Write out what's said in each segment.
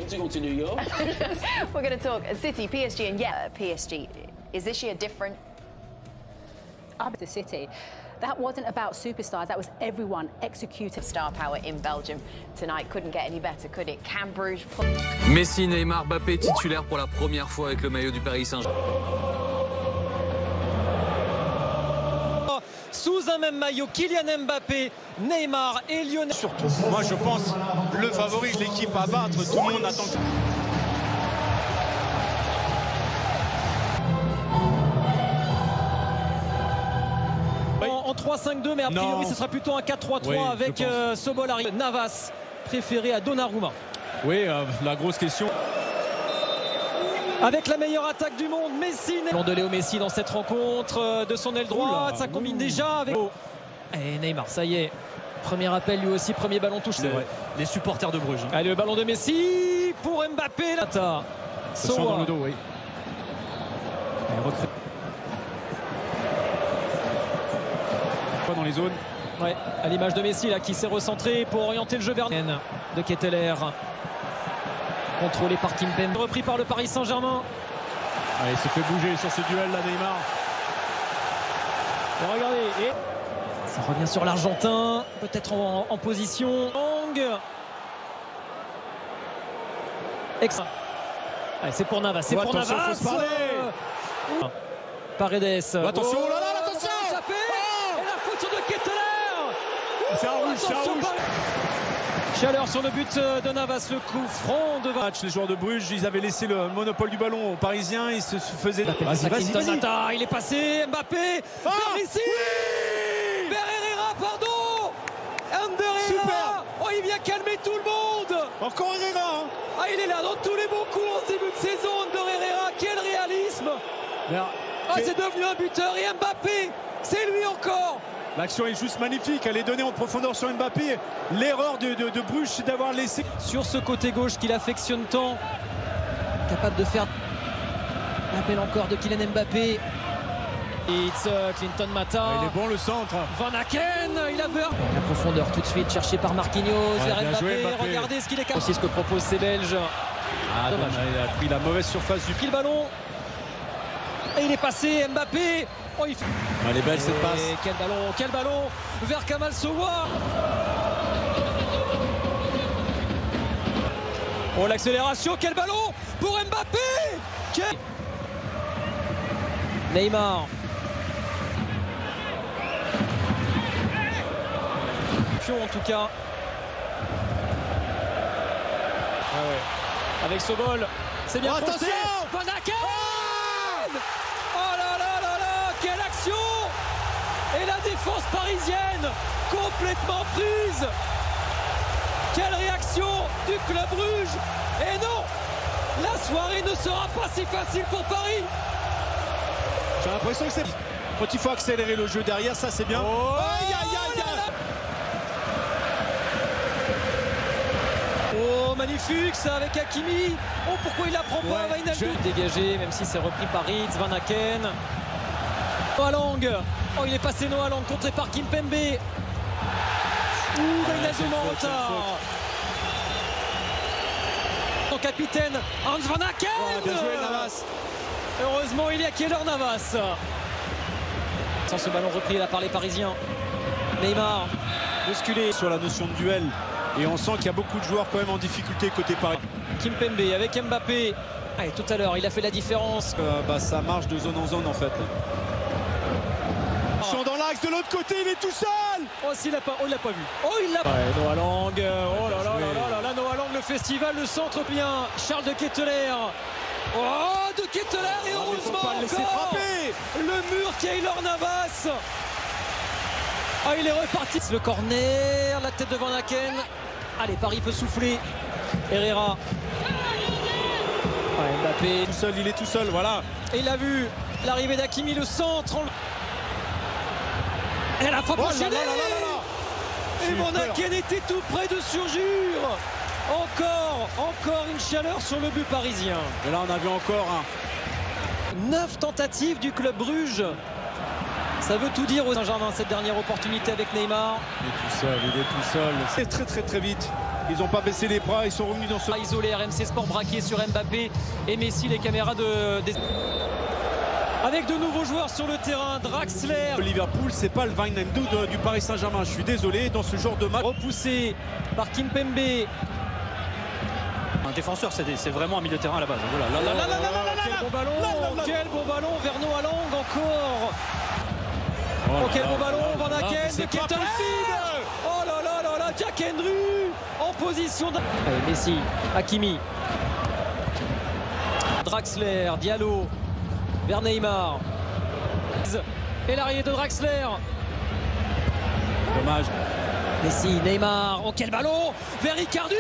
tu continues, yo. We're going to talk City, PSG, and yeah, PSG. Is this year different? The City. That wasn't about superstars, that was everyone executed. Star power in Belgium tonight couldn't get any better, could it? Can Bruges... Messi, Neymar, Mbappé titulaire pour la première fois avec le maillot du Paris Saint-Germain. Sous un même maillot, Kylian Mbappé, Neymar et Lionel. Surtout, moi je pense le favori, l'équipe à battre, tout le monde attend. En 3-5-2, mais a priori ce sera plutôt un 4-3-3 oui, avec Sobol arrive. Navas préféré à Donnarumma. Oui, la grosse question. Avec la meilleure attaque du monde, Messi. Ballon de Léo Messi dans cette rencontre de son aile droite, ça combine déjà avec... Et Neymar, ça y est. Premier appel lui aussi, premier ballon touché. Les supporters de Bruges. Allez, le ballon de Messi pour Mbappé. Là, dans le dos, oui. Dans les zones. Ouais, à l'image de Messi là qui s'est recentré pour orienter le jeu vers de Ketteler. Contrôlé par Kimpembe. Repris par le Paris Saint-Germain. Il s'est fait bouger sur ce duel là, Neymar. Et regardez. Et ça revient sur l'Argentin. Peut-être en position. Long. C'est pour Navas. C'est pour Navas. Faut se parler. Paredes. Attention, oh là là, attention. Et la faute de Ketteler. C'est un rouge, c'est un rouge. Chaleur sur le but de Navas, le coup franc de match. Les joueurs de Bruges, ils avaient laissé le monopole du ballon aux Parisiens, ils se faisaient... Vas-y. Il est passé, Mbappé, par ici oui vers Herrera, pardon. Ander Herrera. Super. Oh, il vient calmer tout le monde. Encore Herrera. Ah, il est là dans tous les bons coups en ce début de saison, Ander Herrera, quel réalisme. C'est devenu un buteur et Mbappé, c'est lui encore. L'action est juste magnifique, elle est donnée en profondeur sur Mbappé. L'erreur de Bruges, c'est d'avoir laissé... Sur ce côté gauche qu'il affectionne tant, capable de faire l'appel encore de Kylian Mbappé. It's Clinton Mata. Il est bon le centre. Van Aken, il a peur. La profondeur tout de suite cherchée par Marquinhos. Mbappé. Regardez ce qu'il est capable. C'est ce que proposent ces Belges. Dommage. Il a pris la mauvaise surface du pied. Le ballon. Et il est passé, Mbappé. Oh, elle est belle cette passe. Quel ballon vers Kamal Sowa. Oh, l'accélération, quel ballon pour Mbappé. Neymar. En tout cas. Avec Sobol, c'est bien attention. Van Aken. Oh là là là là, quelle action. Et la défense parisienne complètement prise. Quelle réaction du club Bruges. Et non, la soirée ne sera pas si facile pour Paris. J'ai l'impression que c'est... Quand il faut accélérer le jeu derrière, ça c'est bien. Oh, magnifique ça avec Hakimi. Oh, pourquoi il la prend pas, Wijnaldum. Dégagé, même si c'est repris par Ritz, Van Aken. Noah Lang. Oh, il est passé Noah Lang, contré par Kimpembe. Wijnaldum en retard. Son capitaine, Hans Van Aken. Bien joué, Navas. Heureusement, il y a Keylor Navas. Sans ce ballon repris là par les Parisiens. Neymar, bousculé. Sur la notion de duel. Et on sent qu'il y a beaucoup de joueurs quand même en difficulté côté Paris. Kimpembe avec Mbappé. Allez, tout à l'heure, il a fait la différence. Ça marche de zone en zone en fait. Ils sont dans l'axe de l'autre côté, il est tout seul. Oh, il l'a pas vu. Oh, il l'a pas. Noah Lang. Oh là là là, Noah Lang, le festival, le centre bien. Charles de Ketteler. Oh, de Ketteler et heureusement pas le laisser frapper. Le mur Keylor Navas. Ah, il est reparti. Le corner, la tête de Van Aken. Allez, Paris peut souffler. Herrera. Mbappé. Tout seul, il est tout seul, voilà. Et il a vu l'arrivée d'Hakimi, le centre. Et la frappe enchaînée. Et Van Aken était tout près de surgir. Encore une chaleur sur le but parisien. Et là, on a vu encore un. 9 tentatives du club Bruges. Ça veut tout dire au Saint-Germain, cette dernière opportunité avec Neymar. Il est tout seul. C'est très vite. Ils n'ont pas baissé les bras, ils sont revenus dans ce... Isolé, RMC Sport braqué sur Mbappé et Messi, les caméras avec de nouveaux joueurs sur le terrain. Draxler. Liverpool, c'est pas le Wijnaldum du Paris Saint-Germain. Je suis désolé, dans ce genre de match. Repoussé par Kimpembe. Un défenseur, c'est vraiment un milieu de terrain à la base. Voilà. Quel bon ballon, quel bon ballon vers Noah Lang encore. Oh, quel bon ballon, Van Aken, c'est qui est pas un possible. Oh là là là là, Jack Hendry en position de... Allez, Messi, Hakimi. Draxler, Diallo, vers Neymar. Et l'arrivée de Draxler. Dommage. Messi, Neymar, oh quel ballon vers Icardi.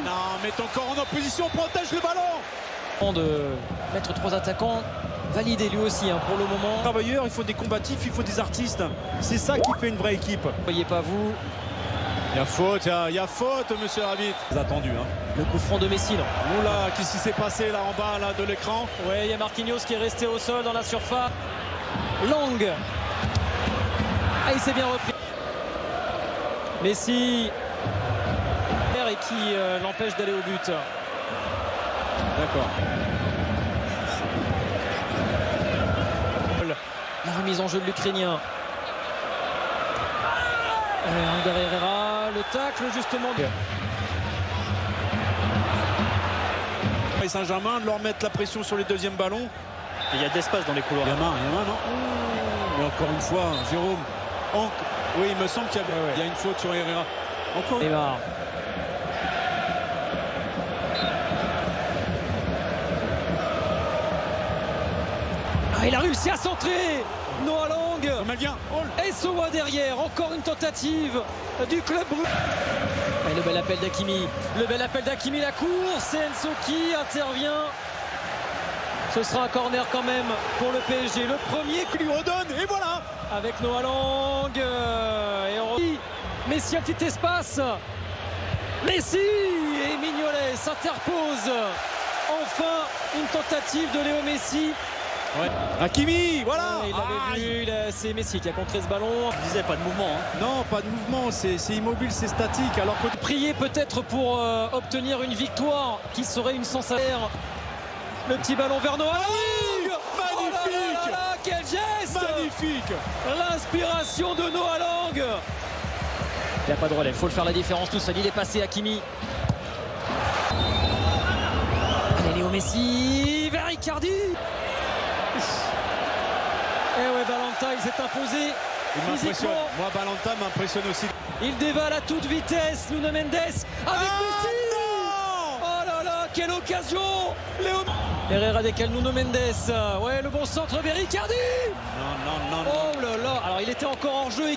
Non, mais ton corps en opposition, protège le ballon. De mettre 3 attaquants, validé lui aussi pour le moment. Travailleurs, il faut des combatifs, il faut des artistes. C'est ça qui fait une vraie équipe. Voyez pas vous. Il y a faute, il y a faute, monsieur l'arbitre. C'est attendu. Le coup franc de Messi, non. Oula, qu'est-ce qui s'est passé là en bas là, de l'écran? Ouais, il y a Marquinhos qui est resté au sol dans la surface. Lang. Ah, il s'est bien repris. Messi. Et qui l'empêche d'aller au but. D'accord. La remise en jeu de l'Ukrainien. Ander Herrera, le tacle justement. Paris Saint-Germain de leur mettre la pression sur les deuxièmes ballons. Il y a de l'espace dans les couloirs. Il y a main, non? Mais encore une fois, Jérôme. Oui, il me semble qu'il y a une faute sur Herrera. Encore. Neymar. Ah, il a réussi à centrer. Noah Lang. Et Sowa derrière. Encore une tentative du club brûlé. Et le bel appel d'Hakimi. Le bel appel d'Hakimi, la course. Et Enzo qui intervient. Ce sera un corner quand même pour le PSG. Le premier qui lui redonne. Et voilà. Avec Noah Lang. Et on... Messi, un petit espace. Messi et Mignolet s'interpose. Enfin, une tentative de Léo Messi. Ouais. Hakimi, voilà. Il l'avait vu, c'est Messi qui a contré ce ballon. Je disais pas de mouvement. Non, pas de mouvement, c'est immobile, c'est statique. Alors que prier peut-être pour obtenir une victoire qui serait une sensation. Le petit ballon vers Noah. Magnifique. Oh là là, quel geste. Magnifique. L'inspiration de Noah Lang. Il n'y a pas de relais, il faut le faire la différence tout seul. Il est passé Hakimi. Allez, Léo Messi vers Icardi. Et ouais, Balanta, il s'est imposé. Physiquement. Moi, Balanta m'impressionne aussi. Il dévale à toute vitesse. Nuno Mendes avec Messi. Oh là là, quelle occasion. Léo Herrera décale Nuno Mendes. Ouais, le bon centre vers Icardi. Non. Oh là là. Alors, il était encore en jeu.